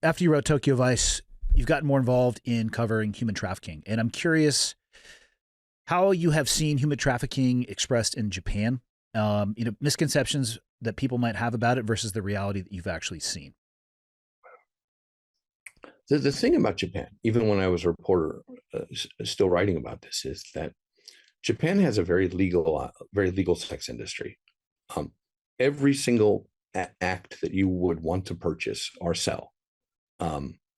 after you wrote Tokyo Vice, you've gotten more involved in covering human trafficking. And I'm curious how you have seen human trafficking expressed in Japan, misconceptions that people might have about it versus the reality that you've actually seen. The thing about Japan, even when I was a reporter still writing about this, is that Japan has a very legal sex industry. Every single act that you would want to purchase or sell,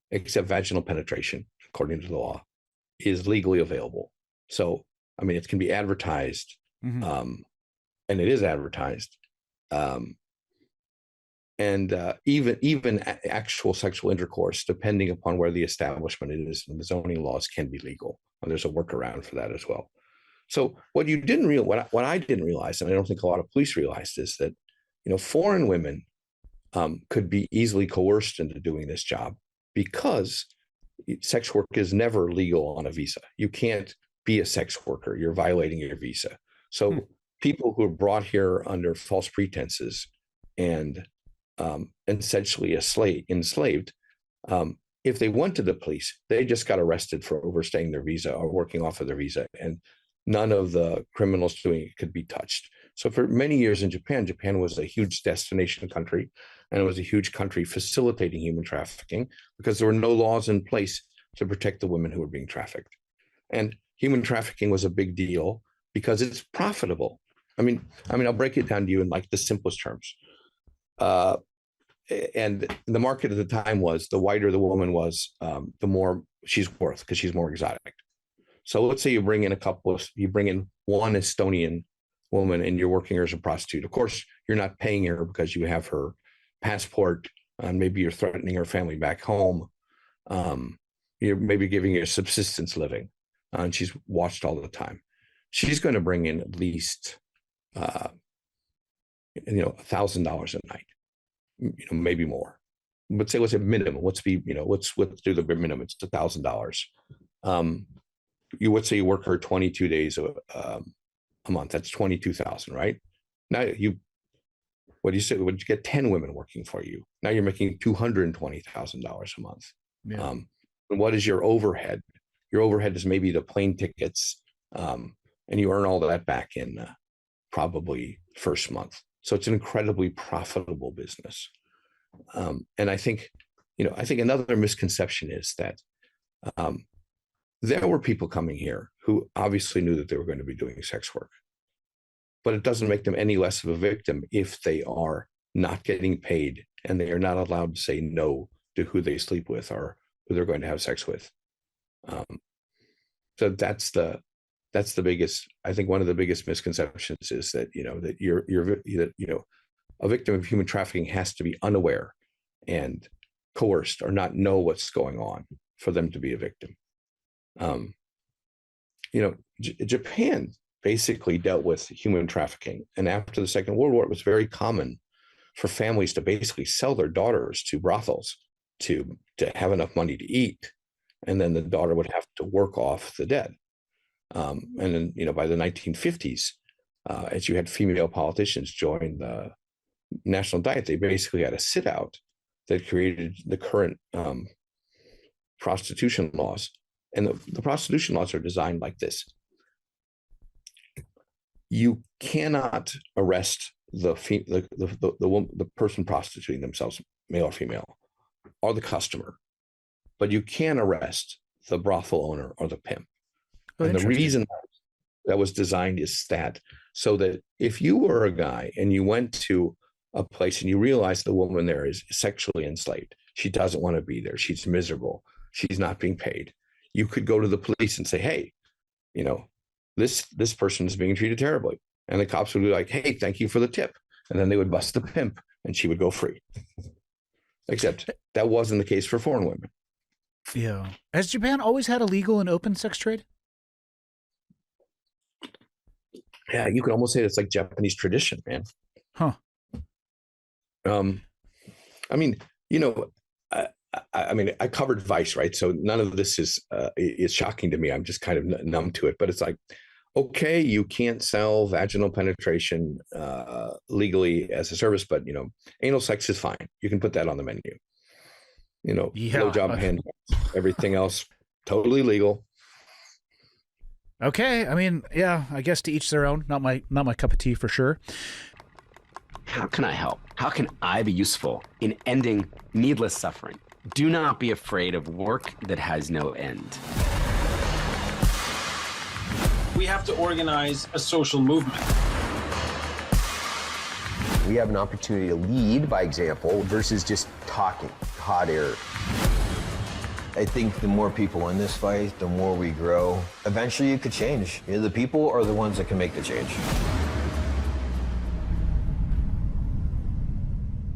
except vaginal penetration, according to the law, is legally available. So, I mean, it can be advertised, and it is advertised. Even actual sexual intercourse, depending upon where the establishment is, and the zoning laws can be legal. And there's a workaround for that as well. So what I didn't realize, and I don't think a lot of police realized, is that foreign women could be easily coerced into doing this job because sex work is never legal on a visa. You can't be a sex worker. You're violating your visa. So people who are brought here under false pretenses and essentially enslaved, if they went to the police, they just got arrested for overstaying their visa or working off of their visa, and none of the criminals doing it could be touched. So for many years in Japan was a huge destination country, and it was a huge country facilitating human trafficking because there were no laws in place to protect the women who were being trafficked. And human trafficking was a big deal because it's profitable. I mean, I'll break it down to you in like the simplest terms. And the market at the time was, the whiter the woman was, the more she's worth because she's more exotic. So let's say you bring in one Estonian woman and you're working her as a prostitute. Of course, you're not paying her because you have her passport. Maybe you're threatening her family back home. You're maybe giving her subsistence living, and she's watched all the time. She's going to bring in at least, $1,000 a night. Maybe more, but say let's say minimum. Let's do the minimum. It's $1,000. You would say you work her 22 days a month. That's 22,000, right? Now what do you say? Would you get 10 women working for you? Now you're making $220,000 a month. Yeah. And what is your overhead? Your overhead is maybe the plane tickets, and you earn all that back in probably first month. So it's an incredibly profitable business. And I think another misconception is that there were people coming here who obviously knew that they were going to be doing sex work, but it doesn't make them any less of a victim if they are not getting paid and they are not allowed to say no to who they sleep with or who they're going to have sex with. So that's the biggest, I think one of the biggest misconceptions is that, a victim of human trafficking has to be unaware and coerced or not know what's going on for them to be a victim. Japan basically dealt with human trafficking. And after the Second World War, it was very common for families to basically sell their daughters to brothels to have enough money to eat. And then the daughter would have to work off the dead. And then, by the 1950s, as you had female politicians join the National Diet, they basically had a sit out that created the current prostitution laws. And the prostitution laws are designed like this. You cannot arrest the person prostituting themselves, male or female, or the customer, but you can arrest the brothel owner or the pimp. And the reason that was designed is that so that if you were a guy and you went to a place and you realize the woman there is sexually enslaved, she doesn't want to be there, she's miserable, she's not being paid, you could go to the police and say, hey, this person is being treated terribly. And the cops would be like, hey, thank you for the tip. And then they would bust the pimp and she would go free. Except that wasn't the case for foreign women. Yeah. Has Japan always had a legal and open sex trade? Yeah, you could almost say it's like Japanese tradition, man. Huh. I covered Vice, right? So none of this is shocking to me. I'm just kind of numb to it. But it's like, okay, you can't sell vaginal penetration legally as a service, but anal sex is fine. You can put that on the menu. blowjob hand, everything else totally legal. Okay, I mean, yeah, I guess to each their own. Not my cup of tea for sure. How can I help? How can I be useful in ending needless suffering? Do not be afraid of work that has no end. We have to organize a social movement. We have an opportunity to lead by example versus just talking, hot air. I think the more people in this fight, the more we grow. Eventually it could change. The people are the ones that can make the change.